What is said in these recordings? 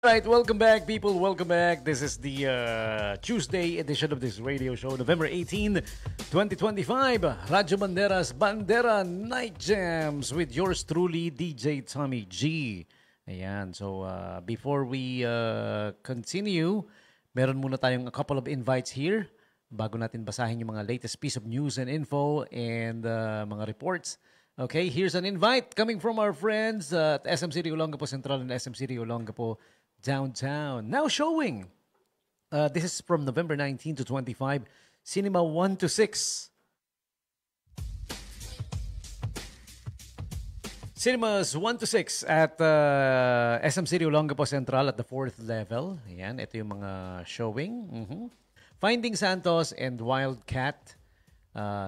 Right, welcome back, people. Welcome back. This is the Tuesday edition of this radio show, November 18, 2025. Radyo Banderas, Bandera Night Jams with yours truly, DJ Tommy G. Ayan, so before we continue, meron muna tayong a couple of invites here bago natin basahin yung mga latest piece of news and info and mga reports. Okay, here's an invite coming from our friends at SM City Olongapo Central and SM City Olongapo Downtown. Now showing. This is from November 19 to 25. Cinema 1 to 6. Cinemas 1 to 6 at SM City Olongapo Central at the 4th level. Ayan, ito yung mga showing. Finding Santos and Wildcat.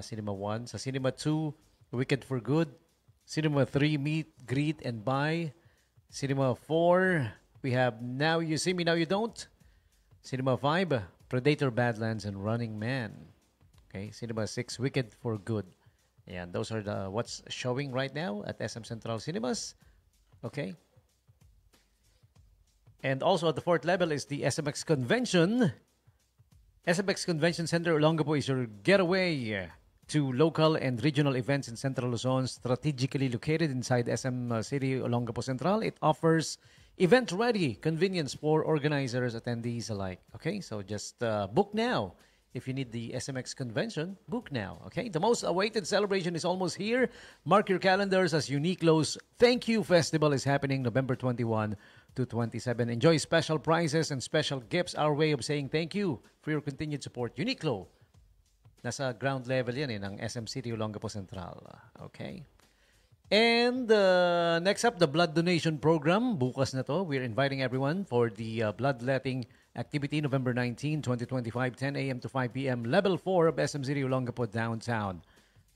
Cinema 1. Sa Cinema 2, Wicked for Good. Cinema 3, Meet, Greet, and Buy. Cinema 4, we have Now You See Me, Now You Don't. Cinema 5, Predator, Badlands, and Running Man. Okay, Cinema 6, Wicked for Good. Ayan, those are the what's showing right now at SM Central Cinemas. Okay. And also at the 4th level is the SMX Convention. SMX Convention Center Olongapo is your getaway to local and regional events in Central Luzon, strategically located inside SM City Olongapo Central. It offers event-ready convenience for organizers, attendees alike. Okay, so just book now. If you need the SMX convention, book now. Okay, the most awaited celebration is almost here. Mark your calendars as Uniqlo's Thank You Festival is happening November 21 to 27. Enjoy special prizes and special gifts. Our way of saying thank you for your continued support. Uniqlo. Nasa ground level yan ng SM City Olongapo Central. Okay. And next up, the blood donation program. Bukas na to. We're inviting everyone for the bloodletting activity November 19, 2025, 10 a.m. to 5 p.m. Level 4 of SM City Olongapo Downtown.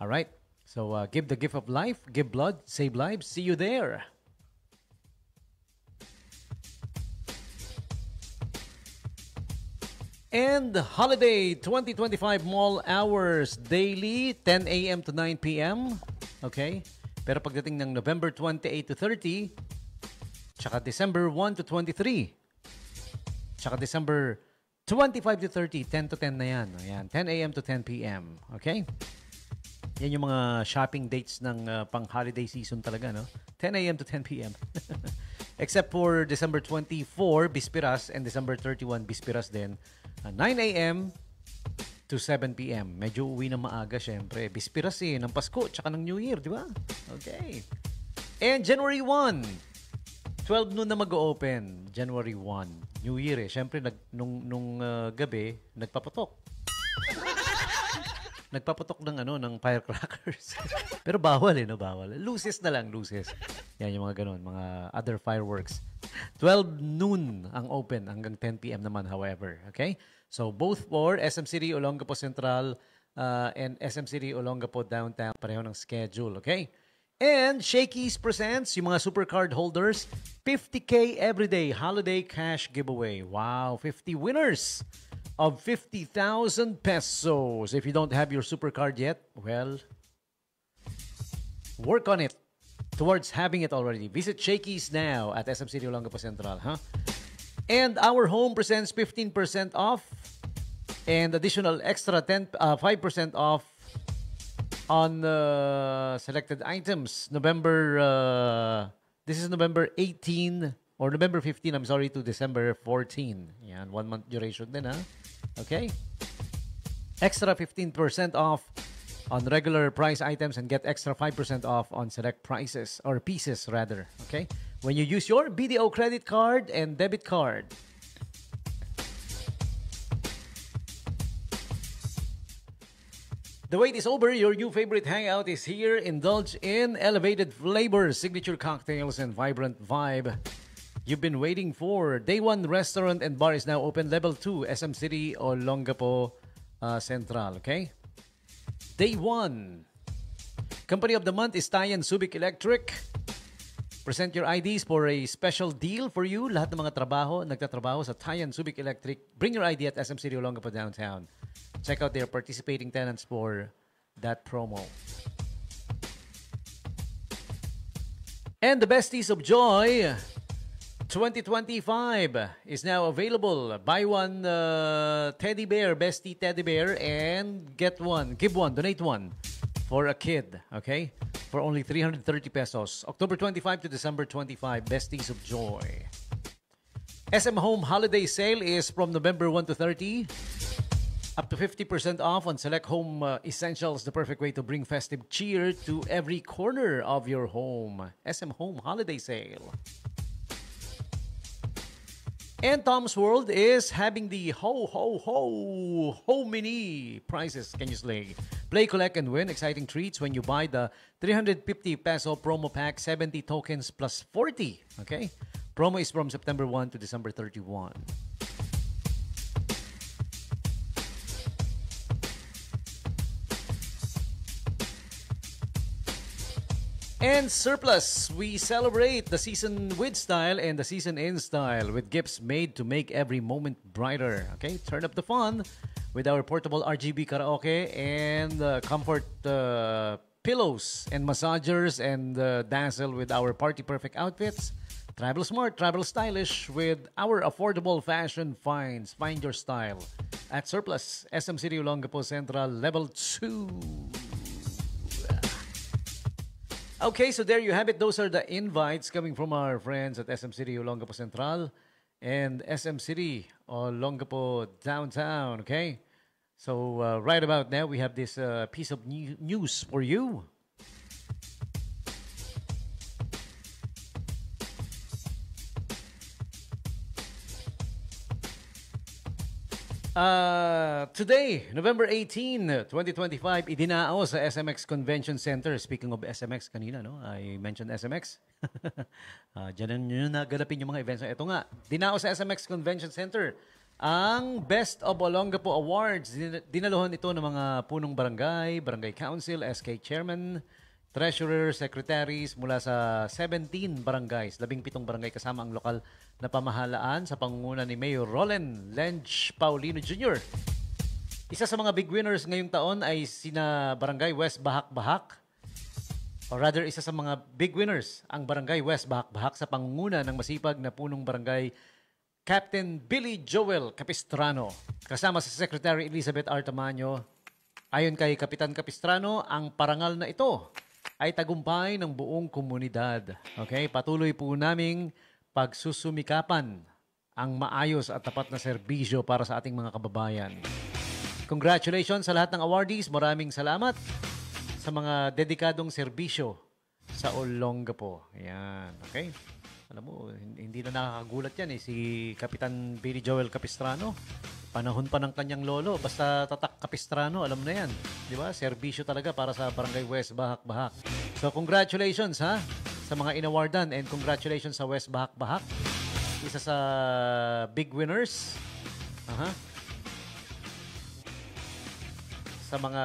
All right. So give the gift of life, give blood, save lives. See you there. And Holiday 2025 Mall Hours daily, 10 a.m. to 9 p.m. Okay? Pero pagdating ng November 28 to 30, tsaka December 1 to 23, tsaka December 25 to 30, 10 to 10 na yan. Ayan, 10 a.m. to 10 p.m. Okay? Yan yung mga shopping dates ng pang-holiday season talaga, no? 10 a.m. to 10 p.m. Except for December 24, Bispiras, and December 31, Bispiras din. 9 a.m. to 7 p.m. Medyo uwi na maaga, syempre. Bispiras ng Pasko, tsaka ng New Year, di ba? Okay. And January 1, 12 noon na mag-open. January 1, New Year Syempre, nung gabi, nagpaputok. Nagpaputok ng firecrackers. Pero bawal no? Bawal. Luces na lang, luces. Yan yung mga ganun, mga other fireworks. 12 noon ang open hanggang 10 p.m. naman, however. Okay? So, both for SM City Olongapo Central and SM City Olongapo Downtown, pareho ng schedule. Okay? And Shakey's presents yung mga supercard holders, 50K everyday holiday cash giveaway. Wow, 50 winners of 50,000 pesos. If you don't have your supercard yet, well, work on it towards having it already. Visit Shakey's now at SM City Olongapo Central, huh? And Our Home presents 15% off and additional extra 5% off on selected items. This is November 18 or November 15, I'm sorry, to December 14. Yan, 1 month duration din, ha? Okay? Extra 15% off on regular price items and get extra 5% off on select prices or pieces rather. Okay? When you use your BDO credit card and debit card. The wait is over. Your new favorite hangout is here. Indulge in elevated flavors, signature cocktails, and vibrant vibe you've been waiting for. Day 1 restaurant and bar is now open. Level 2, SM City Olongapo Central. Okay? Day 1. Company of the month is Tayan Subic Electric. Present your IDs for a special deal for you. Lahat ng mga nagtatrabaho sa Tayan Subic Electric. Bring your ID at SM City Olongapo Downtown. Check out their participating tenants for that promo. And the besties of joy, 2025 is now available. Buy one teddy bear, bestie teddy bear, and get one, give one, donate one for a kid, okay? For only 330 pesos. October 25 to December 25, Besties of Joy. SM Home Holiday Sale is from November 1 to 30. Up to 50% off on select home essentials, the perfect way to bring festive cheer to every corner of your home. SM Home Holiday Sale. And Tom's World is having the ho mini prizes. Can you slay? Play, collect, and win exciting treats when you buy the 350 peso promo pack, 70 tokens plus 40. Okay? Promo is from September 1 to December 31. And Surplus, we celebrate the season with style and the season in style with gifts made to make every moment brighter. Okay, turn up the fun with our portable RGB karaoke and comfort pillows and massagers and dazzle with our party perfect outfits. Travel smart, travel stylish with our affordable fashion finds. Find your style at Surplus, SM City Olongapo Central, Level 2. Okay, so there you have it. Those are the invites coming from our friends at SM City Olongapo Central and SM City Olongapo Downtown, okay? So right about now, we have this piece of news for you. Today, November 18, 2025, idinao sa SMX Convention Center. Speaking of SMX kanina, no? I mentioned SMX. Diyan nyo naganapin yung mga events. Ito nga, dinao sa SMX Convention Center ang Best of Olongapo Awards. Dinaluhan ito ng mga punong barangay, barangay council, SK chairman, treasurer, secretaries mula sa 17 barangays, 17 barangay kasama ang lokal na pamahalaan sa pangunguna ni Mayor Roland Lench Paulino Jr. Isa sa mga big winners ngayong taon ay sina Barangay West Bahak-Bahak. Or rather, isa sa mga big winners ang Barangay West Bahak-Bahak sa pangunguna ng masipag na punong barangay Captain Billy Joel Capistrano. Kasama sa Secretary Elizabeth R. Tamaño. Ayon kay Kapitan Capistrano, ang parangal na ito ay tagumpay ng buong komunidad. Okay? Patuloy po naming pagsusumikapan ang maayos at tapat na serbisyo para sa ating mga kababayan. Congratulations sa lahat ng awardees. Maraming salamat sa mga dedikadong serbisyo sa Olongapo. Ayan. Okay? Alam mo, hindi na nakakagulat yan si Kapitan Billy Joel Capistrano. Panahon pa ng kanyang lolo. Basta tatak Capistrano, alam na yan. Di ba? Serbisyo talaga para sa Barangay West Bahak-Bahak. So, congratulations ha sa mga inawardan and congratulations sa West Bahak-Bahak. Isa sa big winners. Sa mga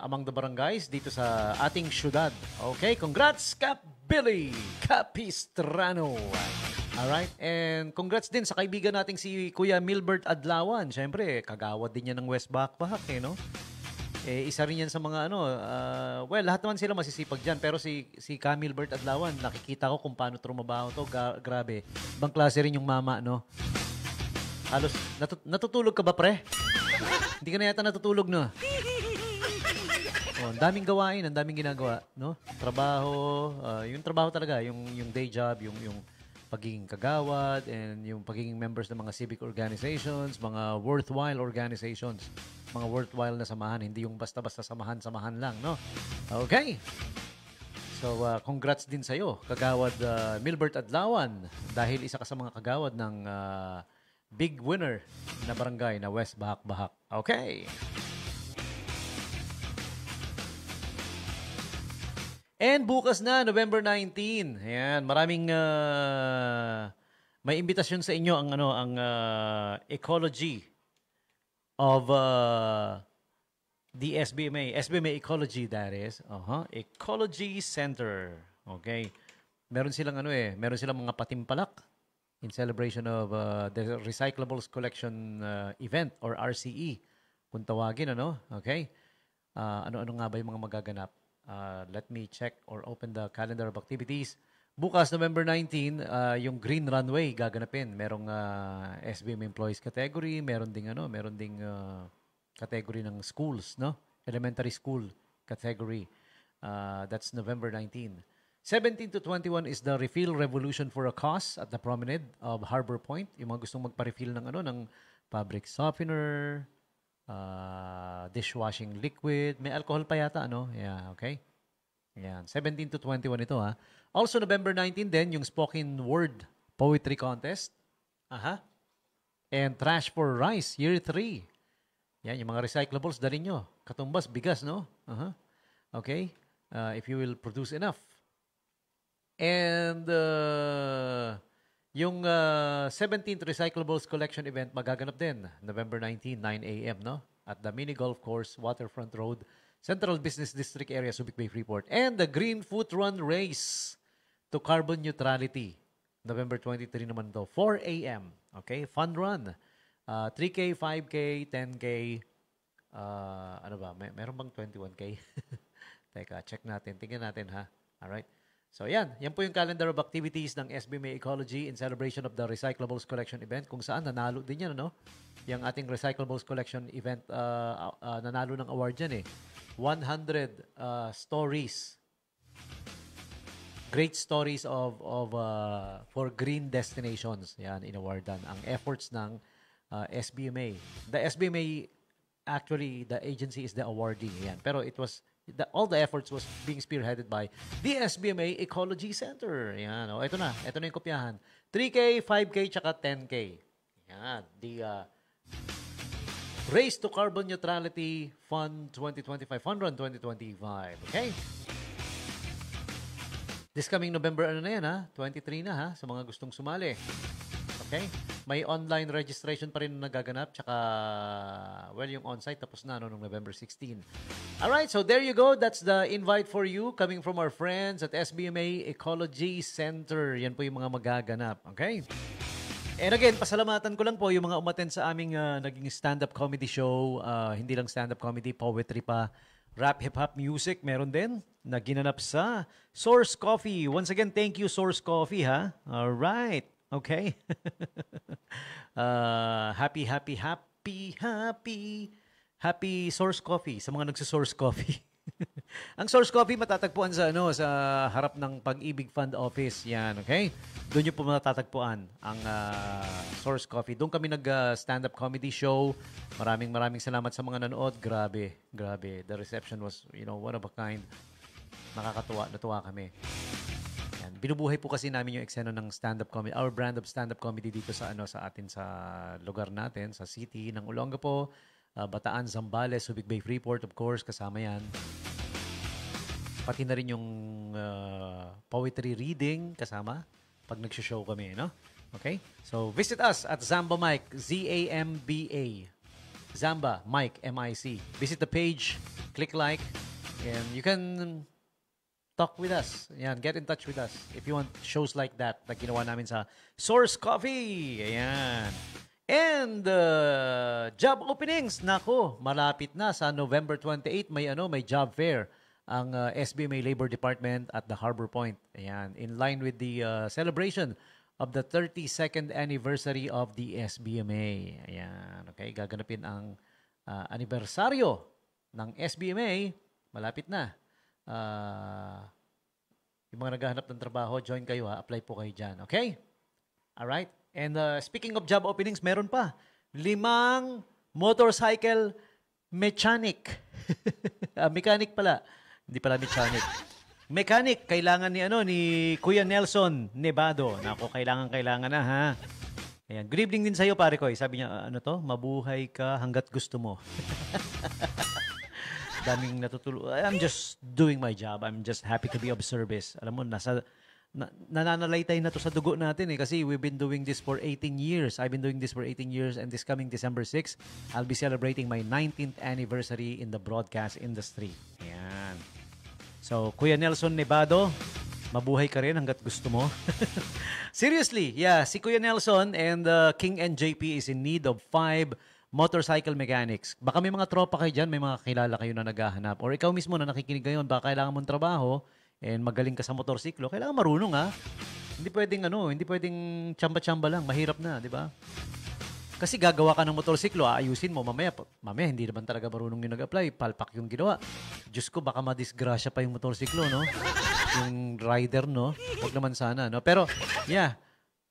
among the barangays dito sa ating syudad. Okay, congrats Cap Billy Capistrano. Alright, and congrats din sa kaibigan nating si Kuya Milbert Adlawan. Siyempre, kagawad din yan ng West Bahak-Bahak, no? Isa rin yan sa mga well, lahat naman sila masisipag dyan. Pero si Camilbert Adlawan, nakikita ko kung paano trumabaho to. Grabe. Ibang klase rin yung mama, no? Halos, natutulog ka ba, pre? Hindi ka na yata natutulog, no? Ang daming gawain, ang daming ginagawa, no? Trabaho, yung trabaho talaga, yung day job, yung pagiging kagawad, and yung pagiging members ng mga civic organizations, mga worthwhile organizations, mga worthwhile na samahan, hindi yung basta-basta samahan lang, no? Okay. So, congrats din sa'yo, kagawad Milbert Adlawan, dahil isa ka sa mga kagawad ng big winner na barangay na West Bahak-Bahak. Okay. And bukas na, November 19. Ayan, maraming may imbitasyon sa inyo ang ecology of the SBMA Ecology, that is. Ecology Center. Okay. Meron silang mga patimpalak in celebration of the Recyclables Collection Event or RCE. Kung tawagin, Okay. Ano-ano nga ba yung mga magaganap? Let me check or open the calendar of activities. Bukas, November 19, yung Green Runway gaganapin. Merong SBM Employees category, meron ding category ng schools, no? Elementary school category. That's November 19. 17 to 21 is the Refill Revolution for a Cause at the Promenade of Harbor Point. Yung mga gustong magpa-refill ng fabric softener, dishwashing liquid. May alcohol pa yata, ano? Yeah, okay. Yan, 17 to 21 ito, ha. Also, November 19 din, yung spoken word poetry contest. Aha. And Trash for Rice, Year 3. Yan, yung mga recyclables, dalhin nyo. Katumbas, bigas, no? Aha. Okay. If you will produce enough. And yung 17th Recyclables Collection Event magaganap din November 19, 9 a.m. no? At the Mini Golf Course, Waterfront Road, Central Business District Area, Subic Bay, Freeport. And the Green Foot Run Race to Carbon Neutrality. November 23 naman to, 4 a.m. Okay? Fun run. 3K, 5K, 10K. Ano ba? Meron bang 21K? Teka, check natin. Tingnan natin, ha? Alright. So, yan po yung calendar of activities ng SBMA Ecology in celebration of the Recyclables Collection Event, kung saan nanalo din yan, ano? Yung ating Recyclables Collection Event, nanalo ng award yan, eh. 100 stories. Great stories of for green destinations. Yan, in-awardan. Ang efforts ng SBMA. The SBMA, actually, the agency is the awardee. Yan. Pero it was all the efforts was being spearheaded by the SBMA Ecology Center. Yan. O, ito na yung kopyahan. 3K, 5K, tsaka 10K. Yan. The Race to Carbon Neutrality Fund 2025. Fund Run 2025. Okay? This coming November, ano na yan, ha? 23 na, ha? Sa mga gustong sumali. Okay? May online registration pa rin na nagaganap. Tsaka, well, yung on-site tapos na noong November 16. Alright, so there you go. That's the invite for you coming from our friends at SBMA Ecology Center. Yan po yung mga magaganap. Okay? And again, pasalamatan ko lang po yung mga umattend sa aming naging stand-up comedy show. Hindi lang stand-up comedy, poetry pa. Rap, hip-hop music, meron din na ginanap sa Source Coffee. Once again, thank you, Source Coffee, ha? Alright. Okay. Happy Source Coffee sa mga nagsa-Source Coffee. Ang Source Coffee matatagpuan sa sa harap ng Pag-ibig Fund Office. Yan, okay? Doon niyo po matatagpuan ang Source Coffee. Doon kami nag-stand-up comedy show. Maraming salamat sa mga nanood. Grabe. The reception was, one of a kind. Nakakatuwa, natuwa kami. Yan. Binubuhay po kasi namin yung eksena ng stand-up comedy, our brand of stand-up comedy dito sa atin sa lugar natin, sa city ng Olongapo, Bataan, Zambales, Subic Bay, Freeport, of course, kasama yan. Pati na rin yung poetry reading kasama pag nagsho-show kami, no? Okay? So, visit us at Zamba Mike, Z-A-M-B-A. Zamba Mike, M-I-C. Visit the page, click like, and you can talk with us. Ayan, get in touch with us if you want shows like that na ginawa namin sa Source Coffee. Ayan. And job openings, nako, malapit na sa November 28 may job fair ang SBMA Labor Department at the Harbor Point. Ayan, in line with the celebration of the 32nd anniversary of the SBMA. Ayan, okay, gaganapin ang anibersaryo ng SBMA, malapit na. Yung mga naghahanap ng trabaho, join kayo, ha, apply po kayo dyan, okay? Alright? And speaking of job openings, meron pa 5 motorcycle mechanic. Mechanic pala. Hindi pala mechanic. Mechanic, kailangan ni Kuya Nelson Nevado. Nako, kailangan na, ha. Ayan. Good evening din sa iyo, pare ko. Sabi niya, mabuhay ka hanggat gusto mo. Daming natutulog. I'm just doing my job. I'm just happy to be of service. Alam mo, nananalaytay na to sa dugo natin kasi we've been doing this for 18 years. I've been doing this for 18 years and this coming December 6, I'll be celebrating my 19th anniversary in the broadcast industry. Ayan. So, Kuya Nelson Nevado, mabuhay ka rin hanggat gusto mo. Seriously, yeah, si Kuya Nelson and King NJP is in need of 5 motorcycle mechanics. Baka may mga tropa kayo dyan, may mga kilala kayo na naghahanap. Or ikaw mismo na nakikinig ngayon, baka kailangan mong trabaho, and magaling ka sa motorsiklo, kailangan marunong ha. Hindi pwedeng tsamba-tsamba lang, mahirap na, di ba? Kasi gagawa ka ng motorsiklo, aayusin mo, mamaya hindi naman talaga marunong yung nag-apply, palpak yung ginawa. Diyos ko, baka madisgrasya pa yung motorsiklo, no? Yung rider, no? Huwag naman sana, no? Pero, yeah,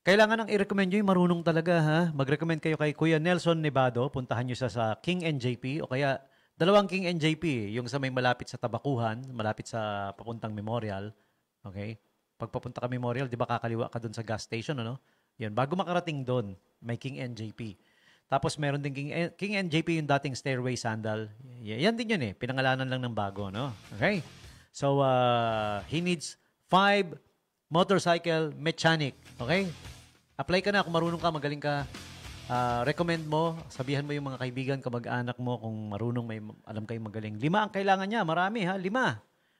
kailangan ang i-recommend nyo yung marunong talaga, ha? Mag-recommend kayo kay Kuya Nelson Nevado, puntahan nyo sa King NJP, o kaya dalawang King NJP, yung sa may malapit sa Tabakuhan, malapit sa papuntang Memorial, okay? Pag papunta ka Memorial, di ba kakaliwa ka doon sa gas station, ano? Yan, bago makarating doon, may King NJP. Tapos meron din King NJP yung dating Stairway Sandal. Yan din yun eh. Pinangalanan lang ng bago, no? Okay? So, he needs 5 motorcycle mechanic. Okay? Apply ka na kung marunong ka, magaling ka. Recommend mo, sabihan mo yung mga kaibigan, kamag-anak mo kung marunong, may alam kayong magaling. 5 ang kailangan niya. Marami ha, 5.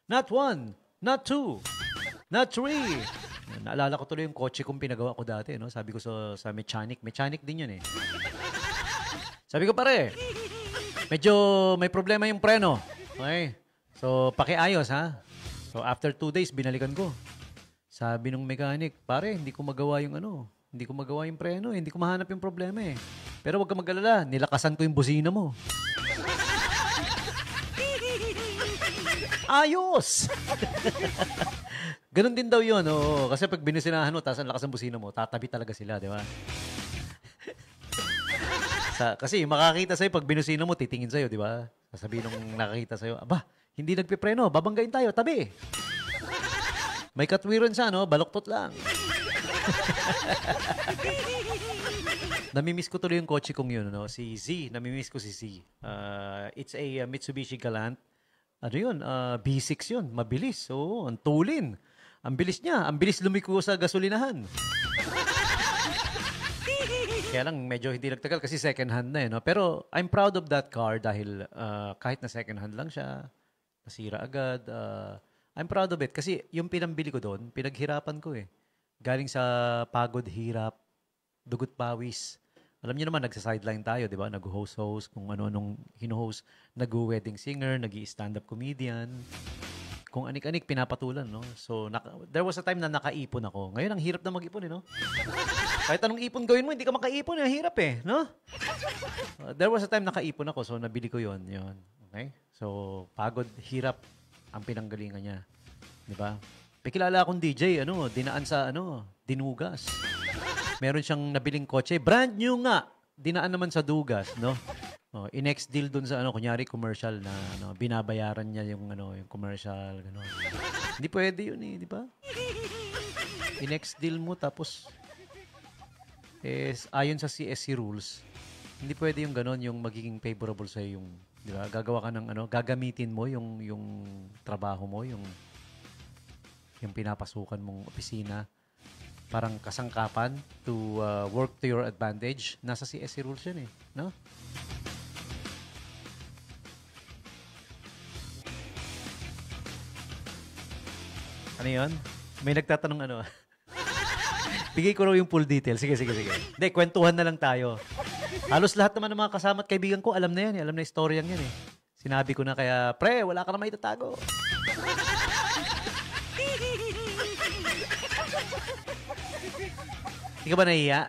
Not 1, not 2, not 3. Naalala ko tuloy yung kotse kong pinagawa ko dati, no? Sabi ko sa mechanic. Mechanic din yun eh. Sabi ko, pare, medyo may problema yung preno. Okay? So, pakiayos, ha? So, after 2 days, binalikan ko. Sabi nung mechanic, pare, hindi ko magawa yung preno, hindi ko mahanap yung problema eh. Pero wag ka mag-alala, nilakasan ko yung busina mo. Ayos! Ganon din daw yun, oo. Kasi pag binusinahan mo, tapos ang lakas ng busina mo, tatabi talaga sila, di ba? Kasi makakita sa'yo, pag binusina mo, titingin sa'yo, di ba? Sasabihin nung nakakita sa'yo, aba, hindi nagpipreno, babanggain tayo, tabi. May katwiran siya, no? Baloktot lang. Namimiss ko tuloy yung kotse kong yun, no? Si Z, namimiss ko si Z. It's a Mitsubishi Galant. Ano yun? B6 yun. Mabilis. Oo, ang tulin. Ang bilis niya. Ang bilis lumiko sa gasolinahan. Kaya lang, medyo hindi nagtagal kasi second hand na eh. No? Pero I'm proud of that car dahil kahit na second hand lang siya, nasira agad. I'm proud of it kasi yung pinambili ko doon, pinaghirapan ko eh. Galing sa pagod, hirap, dugot pawis. Alam niyo naman, nagsa-sideline tayo, di ba? Nag-host, kung ano-anong hino-host. Nag-wedding singer, nag-stand-up comedian. Kung anik-anik, pinapatulan, no? So, there was a time na nakaipon ako. Ngayon, ang hirap na mag-ipon, eh, no? Kahit anong ipon gawin mo, hindi ka makaipon, eh. Hirap, eh, no? There was a time nakaipon ako, so nabili ko yon. Okay? So, pagod, hirap ang pinanggalingan niya. Di ba? Pikilala akong DJ, dinaan sa, dinugas. Meron siyang nabiling kotse. Brand new nga. Dinaan naman sa dugas, no? In-ex deal dun sa kunyari commercial na binabayaran niya yung yung commercial, gano'n. Hindi pwede yun eh, di ba? In-ex deal mo tapos ayon sa CSC rules, hindi pwede yung gano'n, yung magiging favorable sa yung, di ba? Gagawa ka ng gagamitin mo yung trabaho mo, yung pinapasukan mong opisina, parang kasangkapan to work to your advantage. Nasa CSC rules yan eh, no? Ano yun? May nagtatanong Bigay ko raw yung full detail. Sige. Hindi, kwentuhan na lang tayo. Halos lahat naman ng mga kasama at kaibigan ko, alam na yan eh. Alam na istorya yan eh. Sinabi ko na kaya, pre, wala ka na maitatago. Hindi ka ba nahiya?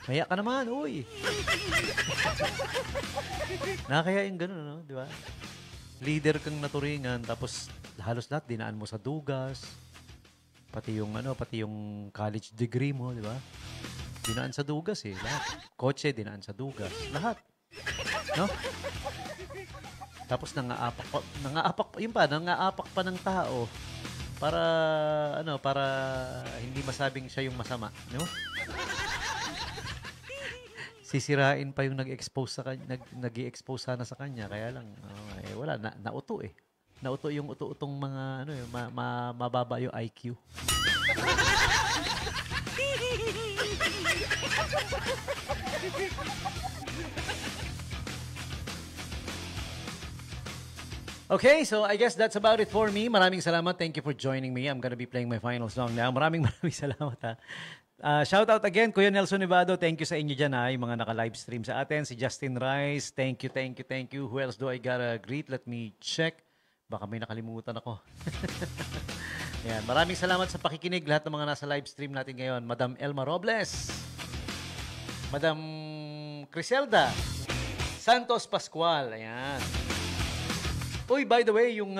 Mahiya ka naman, uy. Nakakaya yung gano'n, no? Di ba? Leader kang naturingan, tapos halos lahat dinaan mo sa dugas. Pati yung college degree mo, di ba? Dinaan sa dugas eh. Lahat. Kotse, dinaan sa dugas. Lahat. No? Tapos nangaapak pa ng tao para hindi masabing siya yung masama, no? Sisirain pa yung nag-expose sa kanya, nag-i-expose sana sa kanya, kaya lang wala nauto eh. Nauto yung uto-utong mga mababa yung IQ. Okay, so I guess that's about it for me. Maraming salamat. Thank you for joining me. I'm gonna be playing my final song now. Maraming salamat ha. Shout out again, Kuya Nelson Nevado. Thank you sa inyo dyan ha. Yung mga naka-live stream sa atin. Si Justin Rice. Thank you. Who else do I gotta greet? Let me check. Baka may nakalimutan ako. Yan. Maraming salamat sa pakikinig lahat ng mga nasa live stream natin ngayon. Madam Elma Robles, Madam Criselda Santos Pascual. Ayan. Uy, by the way, yung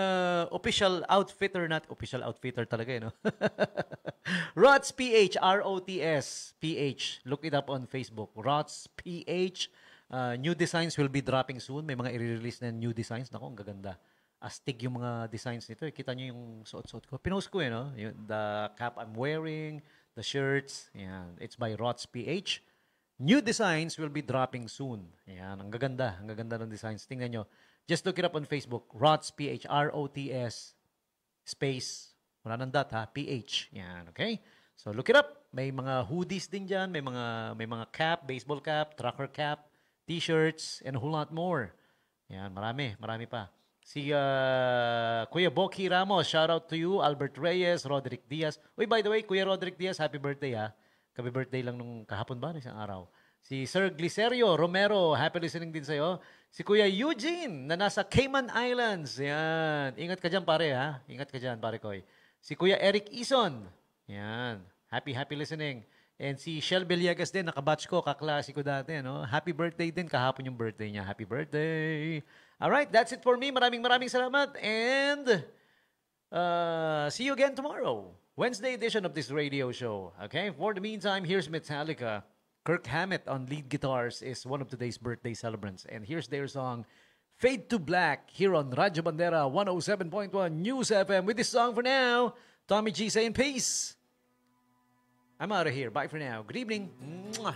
official outfitter talaga, no? Rots PH, R-O-T-S, PH. Look it up on Facebook. Rots PH. New designs will be dropping soon. May mga i-release na new designs. Naku, ang gaganda. Astig yung mga designs nito. Kita nyo yung suot-suot ko. Pinost ko, no? The cap I'm wearing, the shirts. Yan. It's by Rots PH. New designs will be dropping soon. Yan. Ang gaganda. Ang gaganda ng designs. Tingnan nyo. Just look it up on Facebook. Rots PH. R-O-T-S space. Wala nang dot, ha? PH. Yan. Okay? So, look it up. May mga hoodies din dyan. May mga cap, baseball cap, trucker cap, t-shirts, and a whole lot more. Yan. Marami. Marami pa. Si Kuya Boki Ramos, shout out to you. Albert Reyes, Roderick Diaz. Uy, by the way, Kuya Roderick Diaz, happy birthday, ha? Happy birthday lang nung kahapon ba? Isang araw. Si Sir Glicerio Romero, happy listening din sa'yo. Si Kuya Eugene, na nasa Cayman Islands. Yan. Ingat ka dyan, pare, ha? Ingat ka dyan, pare Koy. Si Kuya Eric Ison. Yan. Happy listening. And si Shell Villegas din, nakabatch ko, kaklase ko dati, no? Happy birthday din, kahapon yung birthday niya. Happy birthday. Alright, that's it for me. Maraming salamat. And see you again tomorrow. Wednesday edition of this radio show. Okay? For the meantime, here's Metallica. Kirk Hammett on lead guitars is one of today's birthday celebrants. And here's their song, Fade to Black, here on Radyo Bandera 107.1 News FM. With this song for now, Tommy G saying peace. I'm out of here. Bye for now. Good evening. Mwah.